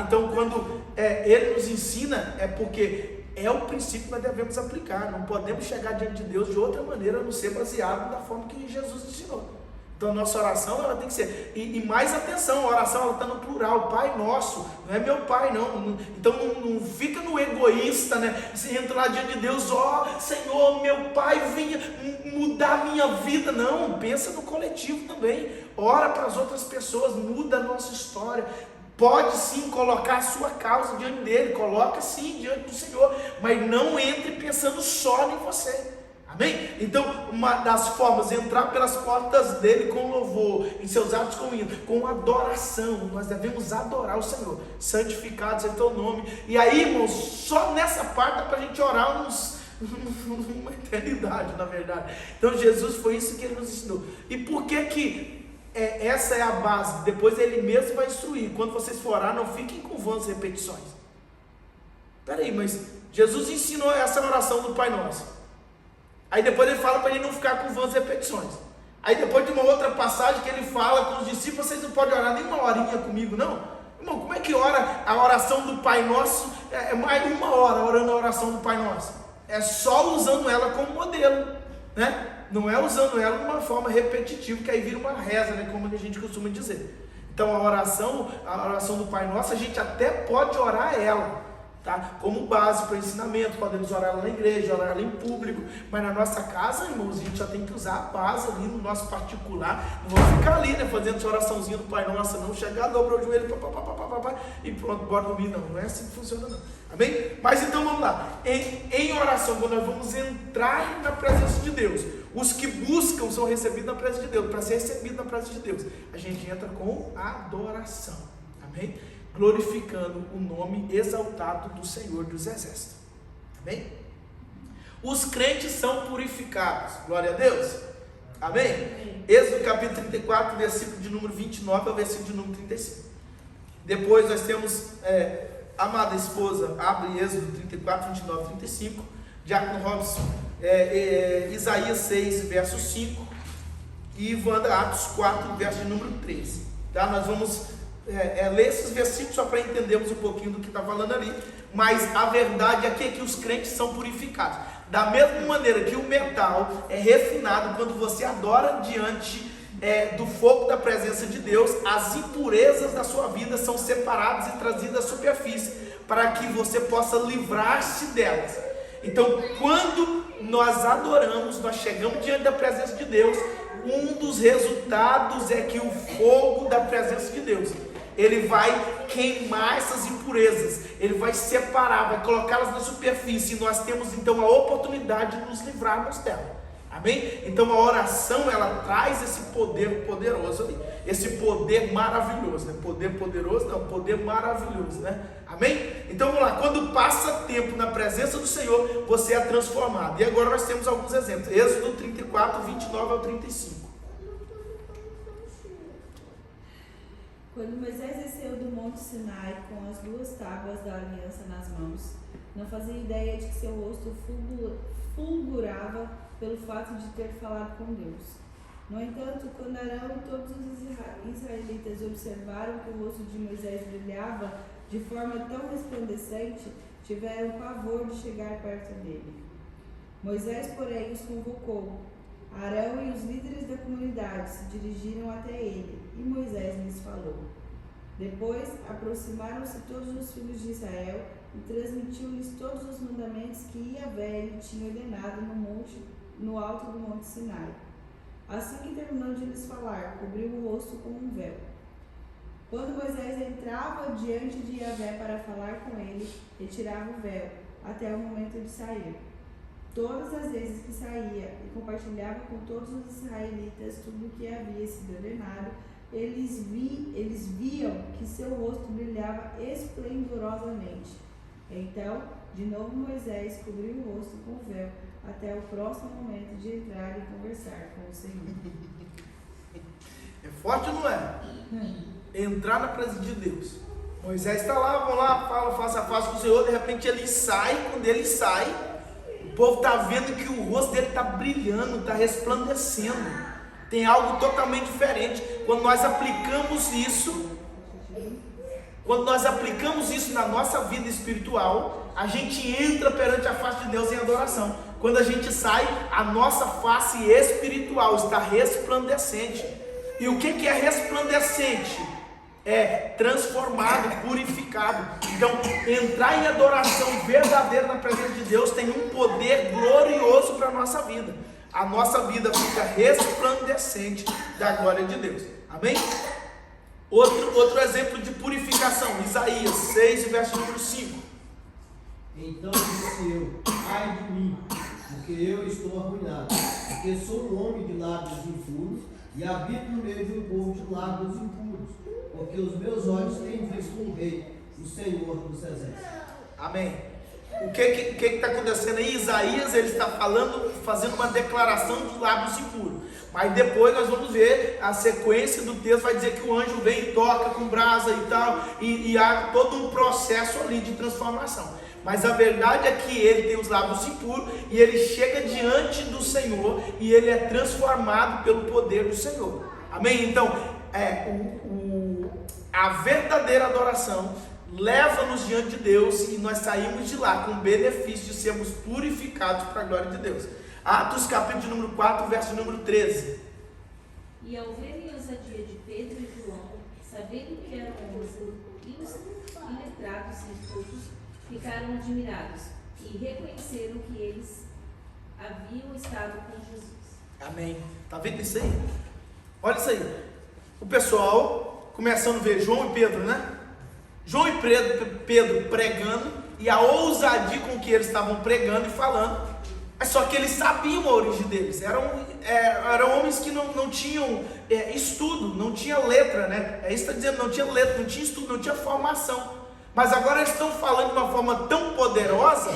Então quando Ele nos ensina, é porque é o princípio que nós devemos aplicar. Não podemos chegar diante de Deus de outra maneira, a não ser baseado da forma que Jesus ensinou. Então a nossa oração, ela tem que ser, e mais atenção, a oração ela está no plural, Pai nosso, não é meu Pai não. Então não fica no egoísta, né? Você entra lá diante de Deus, Senhor, meu Pai, venha mudar a minha vida. Não, pensa no coletivo também, ora para as outras pessoas, muda a nossa história. Pode sim colocar a sua causa diante dele, coloca sim diante do Senhor, mas não entre pensando só em você. Amém? Então, uma das formas, entrar pelas portas dele com louvor, em seus atos com hino, com adoração. Nós devemos adorar o Senhor. Santificado seja o teu nome. E aí, irmãos, só nessa parte dá para a gente orar uma eternidade, na verdade. Então, Jesus, foi isso que ele nos ensinou. E por que essa é a base? Depois ele mesmo vai instruir. Quando vocês for orar, não fiquem com vãs repetições. Peraí, mas Jesus ensinou essa oração do Pai Nosso. Aí depois ele fala para ele não ficar com vãs repetições. Aí depois de uma outra passagem que ele fala com os discípulos, vocês não podem orar nem uma horinha comigo, não? Irmão, como é que ora a oração do Pai Nosso? É mais de uma hora orando a oração do Pai Nosso. É só usando ela como modelo, né? Não é usando ela de uma forma repetitiva, que aí vira uma reza, né? Como a gente costuma dizer. Então a oração do Pai Nosso, a gente até pode orar ela, tá? Como base para o ensinamento, podemos orar ela na igreja, orar ela em público, mas na nossa casa, irmãos, a gente já tem que usar a base ali no nosso particular. Não vamos ficar ali, né, fazendo essa oraçãozinha do Pai Nosso, não chegar, dobra o joelho, e pronto, bora dormir. Não é assim que funciona, não. Amém? Mas então vamos lá, em oração, quando nós vamos entrar na presença de Deus, os que buscam são recebidos na presença de Deus. Para ser recebido na presença de Deus, a gente entra com adoração. Amém? Glorificando o nome exaltado do Senhor dos Exércitos. Amém? Os crentes são purificados. Glória a Deus. Amém? Amém. Êxodo capítulo 34, versículo de número 29 ao versículo de número 35. Depois nós temos, amada esposa, abre Êxodo 34, 29 e 35. Diácono Robson, Isaías 6, verso 5. E Wanda, Atos 4, verso de número 13. Tá? Nós vamos ler esses versículos só para entendermos um pouquinho do que está falando ali, mas a verdade aqui é que os crentes são purificados, da mesma maneira que o metal é refinado quando você adora diante do fogo da presença de Deus. As impurezas da sua vida são separadas e trazidas à superfície, para que você possa livrar-se delas. Então, quando nós adoramos, nós chegamos diante da presença de Deus, um dos resultados é que o fogo da presença de Deus, Ele vai queimar essas impurezas, Ele vai separar, vai colocá-las na superfície, e nós temos então a oportunidade de nos livrarmos dela. Amém? Então a oração, ela traz esse poder poderoso ali, esse poder maravilhoso, né? Poder poderoso não, poder maravilhoso, né? Amém? Então vamos lá, quando passa tempo na presença do Senhor, você é transformado. E agora nós temos alguns exemplos. Êxodo 34, 29 ao 35. Quando Moisés desceu do Monte Sinai com as 2 tábuas da aliança nas mãos, não fazia ideia de que seu rosto fulgurava pelo fato de ter falado com Deus. No entanto, quando Arão e todos os israelitas observaram que o rosto de Moisés brilhava de forma tão resplandecente, tiveram pavor de chegar perto dele. Moisés, porém, os convocou. Arão e os líderes da comunidade se dirigiram até ele, e Moisés lhes falou. Depois, aproximaram-se todos os filhos de Israel e transmitiu-lhes todos os mandamentos que Iavé lhe tinha ordenado no alto do Monte Sinai. Assim que terminou de lhes falar, cobriu o rosto com um véu. Quando Moisés entrava diante de Iavé para falar com ele, retirava o véu, até o momento de sair. Todas as vezes que saía e compartilhava com todos os israelitas tudo o que havia sido ordenado, eles viam que seu rosto brilhava esplendorosamente. Então, de novo Moisés cobriu o rosto com o véu, até o próximo momento de entrar e conversar com o Senhor. É forte ou não é? Entrar na presença de Deus. Moisés está lá, vamos lá, fala face a face com o Senhor, de repente ele sai, quando ele sai, o povo está vendo que o rosto dele está brilhando, está resplandecendo, tem algo totalmente diferente. Quando nós aplicamos isso na nossa vida espiritual, a gente entra perante a face de Deus em adoração. Quando a gente sai, a nossa face espiritual está resplandecente. E o que é resplandecente? É transformado, purificado. Então, entrar em adoração verdadeira na presença de Deus tem um poder glorioso para a nossa vida. A nossa vida fica resplandecente da glória de Deus. Amém? Outro exemplo de purificação, Isaías 6, verso número 5. Então disse eu, ai de mim, porque eu estou arruinado, porque sou um homem de lábios impuros e habito no meio de um povo de lábios impuros, porque os meus olhos têm visto o Rei, o Senhor dos Exércitos. Amém. O que está acontecendo aí? Isaías, ele está fazendo uma declaração de lábios impuros. Mas depois nós vamos ver a sequência do texto, vai dizer que o anjo vem e toca com brasa e tal, e há todo um processo ali de transformação. Mas a verdade é que ele tem os lábios impuros e ele chega diante do Senhor e ele é transformado pelo poder do Senhor. Amém? Então, a verdadeira adoração leva-nos diante de Deus e nós saímos de lá com o benefício de sermos purificados para a glória de Deus. Atos capítulo número 4, verso número 13. E ao verem a ousadia de Pedro e João, sabendo que eram homens iletrados e cultos, ficaram admirados e reconheceram que eles haviam estado com Jesus. Amém. Está vendo isso aí? Olha isso aí. O pessoal começando a ver João e Pedro, né? João e Pedro pregando, e a ousadia com que eles estavam pregando e falando. Só que eles sabiam a origem deles. Eram homens que não tinham estudo, não tinha letra, né? É isso que está dizendo, não tinha letra, não tinha estudo, não tinha formação. Mas agora eles estão falando de uma forma tão poderosa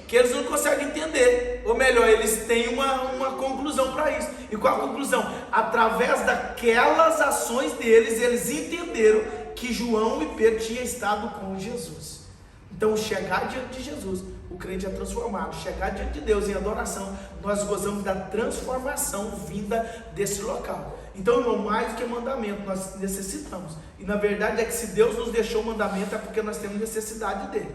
que eles não conseguem entender. Ou melhor, eles têm uma conclusão para isso. E qual a conclusão? Através daquelas ações deles, eles entenderam que João e Pedro tinham estado com Jesus. Então, chegar diante de Jesus, o crente é transformado. Chegar diante de Deus em adoração, nós gozamos da transformação vinda desse local. Então, irmão, mais do que mandamento, nós necessitamos. E na verdade é que se Deus nos deixou o mandamento é porque nós temos necessidade dele.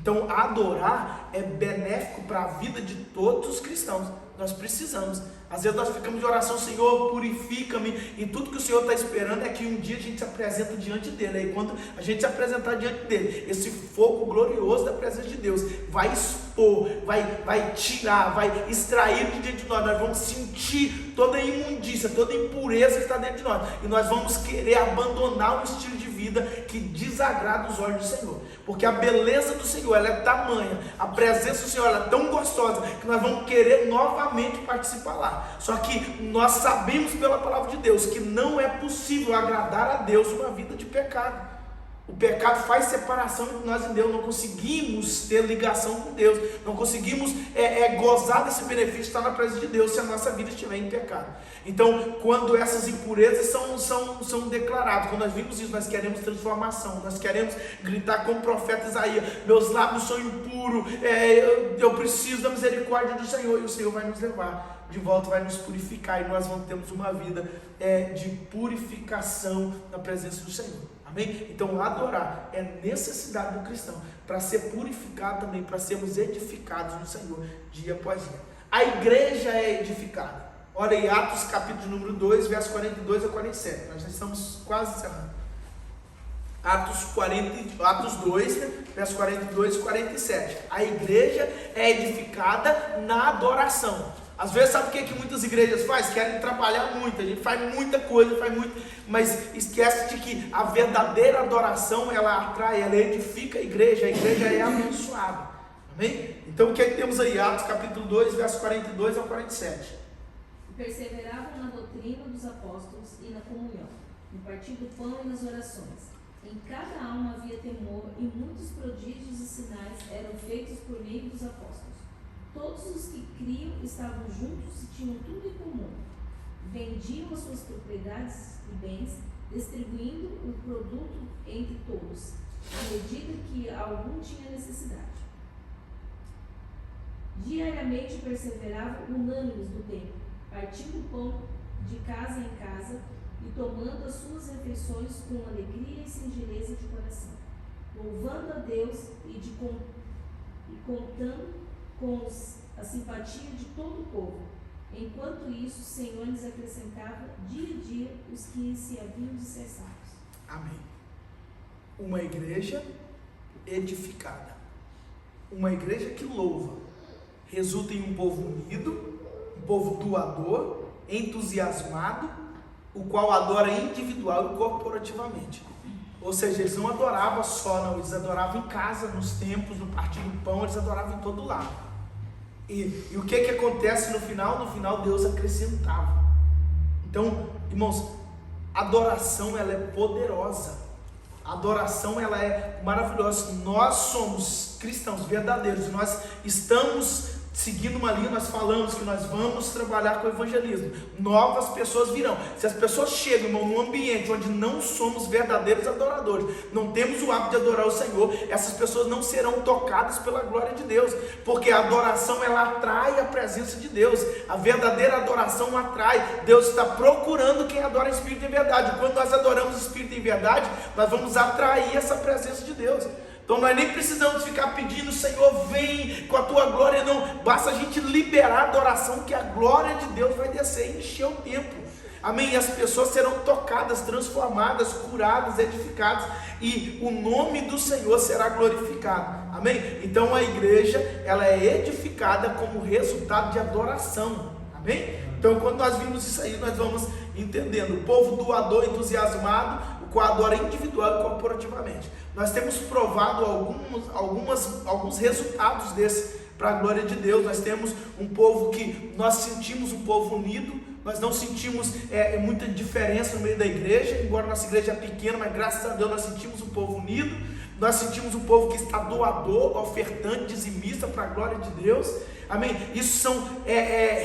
Então, adorar é benéfico para a vida de todos os cristãos. Nós precisamos. Às vezes nós ficamos de oração, Senhor, purifica-me. E tudo que o Senhor está esperando é que um dia a gente se apresenta diante dele. Aí quando a gente se apresentar diante dele, esse fogo glorioso da presença de Deus vai expor, vai tirar, vai extrair de dentro de nós. Nós vamos sentir toda a imundícia, toda a impureza que está dentro de nós. E nós vamos querer abandonar o estilo de vida vida que desagrada os olhos do Senhor, porque a beleza do Senhor, ela é tamanha, a presença do Senhor, ela é tão gostosa, que nós vamos querer novamente participar lá. Só que nós sabemos pela palavra de Deus, que não é possível agradar a Deus uma vida de pecado. O pecado faz separação entre nós e Deus, não conseguimos ter ligação com Deus, não conseguimos gozar desse benefício de estar na presença de Deus se a nossa vida estiver em pecado. Então, quando essas impurezas são declaradas, quando nós vimos isso, nós queremos transformação, nós queremos gritar como o profeta Isaías: meus lábios são impuros, eu preciso da misericórdia do Senhor, e o Senhor vai nos levar de volta, vai nos purificar, e nós vamos ter uma vida de purificação na presença do Senhor. Amém? Então adorar é necessidade do cristão para ser purificado também, para sermos edificados no Senhor dia após dia. A igreja é edificada. Olha aí, Atos capítulo número 2, verso 42 a 47. Nós já estamos quase encerrando. Atos 2, verso 42 e 47. A igreja é edificada na adoração. Às vezes, sabe o que muitas igrejas fazem? Querem trabalhar muito, a gente faz muita coisa, mas esquece de que a verdadeira adoração, ela atrai, ela edifica a igreja é abençoada. Amém? Então, o que temos aí? Atos capítulo 2, verso 42 ao 47. Perseveravam na doutrina dos apóstolos e na comunhão, no partir do pão e nas orações. Em cada alma havia temor, e muitos prodígios e sinais eram feitos por meio dos apóstolos. Todos os que criam estavam juntos e tinham tudo em comum. Vendiam as suas propriedades e bens, distribuindo o produto entre todos, à medida que algum tinha necessidade. Diariamente perseveravam unânimes no templo, partindo o pão de casa em casa e tomando as suas refeições com alegria e singeleza de coração, louvando a Deus e contando com a simpatia de todo o povo. Enquanto isso, o Senhor lhes acrescentava dia a dia os que se haviam de ser salvos. Amém. Uma igreja edificada, uma igreja que louva, resulta em um povo unido, um povo doador, entusiasmado, o qual adora individual e corporativamente. Ou seja, eles não adoravam só, não, eles adoravam em casa, nos templos, no partir do pão, eles adoravam em todo lado. E o que acontece no final? No final Deus acrescentava. Então, irmãos, a adoração, ela é poderosa, a adoração, ela é maravilhosa. Nós somos cristãos verdadeiros, nós estamos seguindo uma linha, nós falamos que nós vamos trabalhar com o evangelismo, novas pessoas virão. Se as pessoas chegam, irmão, num ambiente onde não somos verdadeiros adoradores, não temos o hábito de adorar o Senhor, essas pessoas não serão tocadas pela glória de Deus, porque a adoração, ela atrai a presença de Deus, a verdadeira adoração atrai. Deus está procurando quem adora em espírito e em verdade. Quando nós adoramos em espírito e em verdade, nós vamos atrair essa presença de Deus. Então nós nem precisamos ficar pedindo: Senhor, vem com a tua glória, não, basta a gente liberar a adoração, que a glória de Deus vai descer e encher o templo. Amém? E as pessoas serão tocadas, transformadas, curadas, edificadas, e o nome do Senhor será glorificado. Amém? Então a igreja, ela é edificada como resultado de adoração. Amém? Então quando nós vimos isso aí, nós vamos entendendo. O povo doador, entusiasmado, o qual adora individual e corporativamente. Nós temos provado alguns resultados desse para a glória de Deus. Nós temos um povo que nós sentimos um povo unido, nós não sentimos muita diferença no meio da igreja, embora nossa igreja é pequena, mas graças a Deus nós sentimos um povo unido, nós sentimos um povo que está doador, ofertante, dizimista para a glória de Deus. Amém? Isso são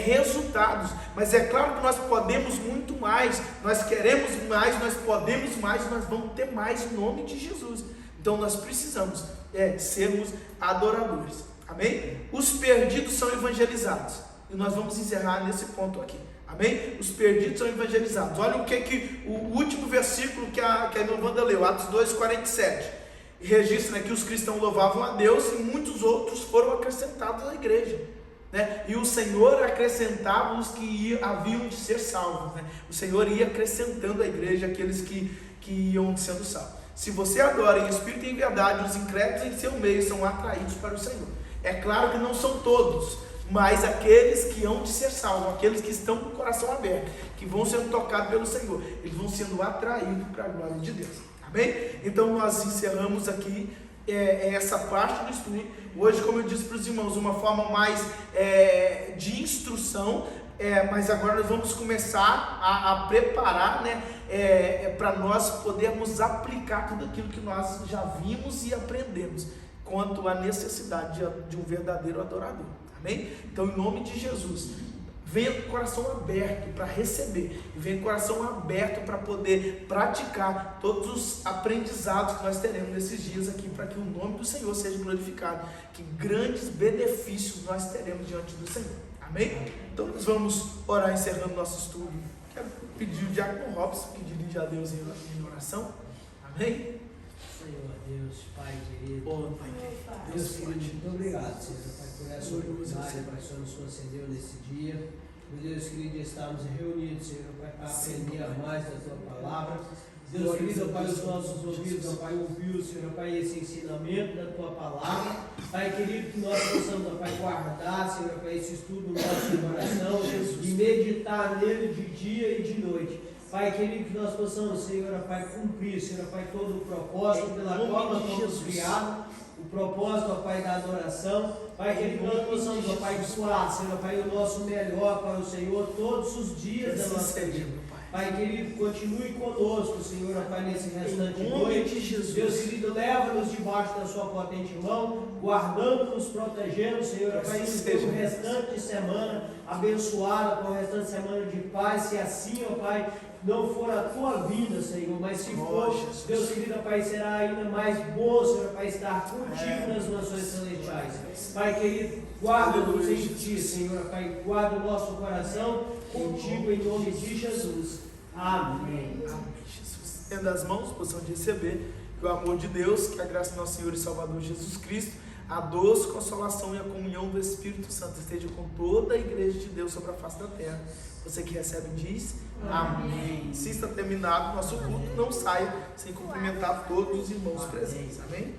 resultados, mas é claro que nós podemos muito mais, nós queremos mais, nós podemos mais, nós vamos ter mais em nome de Jesus. Então nós precisamos sermos adoradores. Amém? Os perdidos são evangelizados, e nós vamos encerrar nesse ponto aqui. Amém? Os perdidos são evangelizados. Olha o último versículo que a irmã Wanda leu, Atos 2, 47. Registra que os cristãos louvavam a Deus e muitos outros foram acrescentados à igreja, né? E o Senhor acrescentava os que haviam de ser salvos, né? O Senhor ia acrescentando à igreja aqueles que iam sendo salvos. Se você adora em espírito e em verdade, os incrédulos em seu meio são atraídos para o Senhor. É claro que não são todos, mas aqueles que hão de ser salvos, aqueles que estão com o coração aberto, que vão sendo tocados pelo Senhor, eles vão sendo atraídos para a glória de Deus. Amém? Então nós encerramos aqui essa parte do estudo. Hoje, como eu disse para os irmãos, uma forma mais de instrução, mas agora nós vamos começar a preparar, né, para nós podermos aplicar tudo aquilo que nós já vimos e aprendemos quanto à necessidade de um verdadeiro adorador. Amém? Então, em nome de Jesus, venha com o coração aberto para receber, e venha com o coração aberto para poder praticar todos os aprendizados que nós teremos nesses dias aqui, para que o nome do Senhor seja glorificado, que grandes benefícios nós teremos diante do Senhor. Amém? Então nós vamos orar encerrando nosso estudo. Quero pedir o Diácono Robson que dirige a Deus em oração. Amém? Senhor Deus, Pai querido. Pai querido. Deus querido, muito obrigado, Senhor, Pai, por essa oportunidade, Pai, que o Senhor nos concedeu nesse dia. Meu Deus querido, estamos reunidos, Senhor, Pai, para aprender mais da Tua palavra. Deus querido, Pai, os nossos ouvidos, Pai, ouviu, Senhor, Pai, esse ensinamento da Tua palavra. Pai querido, que nós possamos, Pai, guardar, Senhor, Pai, esse estudo no nosso coração e meditar nele de dia e de noite. Pai querido, que nós possamos, Senhor, Pai, cumprir, Senhor, Pai, todo o propósito pela qual nós fomos criados, o propósito, Pai, da adoração. Pai querido, que nós possamos, Pai, doar, Senhor, Pai, o nosso melhor para o Senhor todos os dias da nossa vida. Pai querido, continue conosco, Senhor, Pai, nesse restante de noite. Deus querido, leva-nos debaixo da sua potente mão, guardando-nos, protegendo, Senhor, Pai, pelo restante de semana, abençoada por restante semana de paz, se assim, ó Pai, não for a tua vinda, Senhor, mas se for, Deus querido, Pai, será ainda mais bom, Senhor, Pai, estar contigo nas nações celestiais. Pai querido, guarda-nos em Ti, Senhor, Pai, guarda o nosso coração contigo em nome de Jesus. Amém. Amém, Jesus. Estenda as mãos, possam de receber que o amor de Deus, que a graça do nosso Senhor e Salvador Jesus Cristo, a doce consolação e a comunhão do Espírito Santo esteja com toda a igreja de Deus sobre a face da terra. Você que recebe diz amém. Se está terminado nosso culto, não saia sem cumprimentar todos os irmãos presentes. Amém?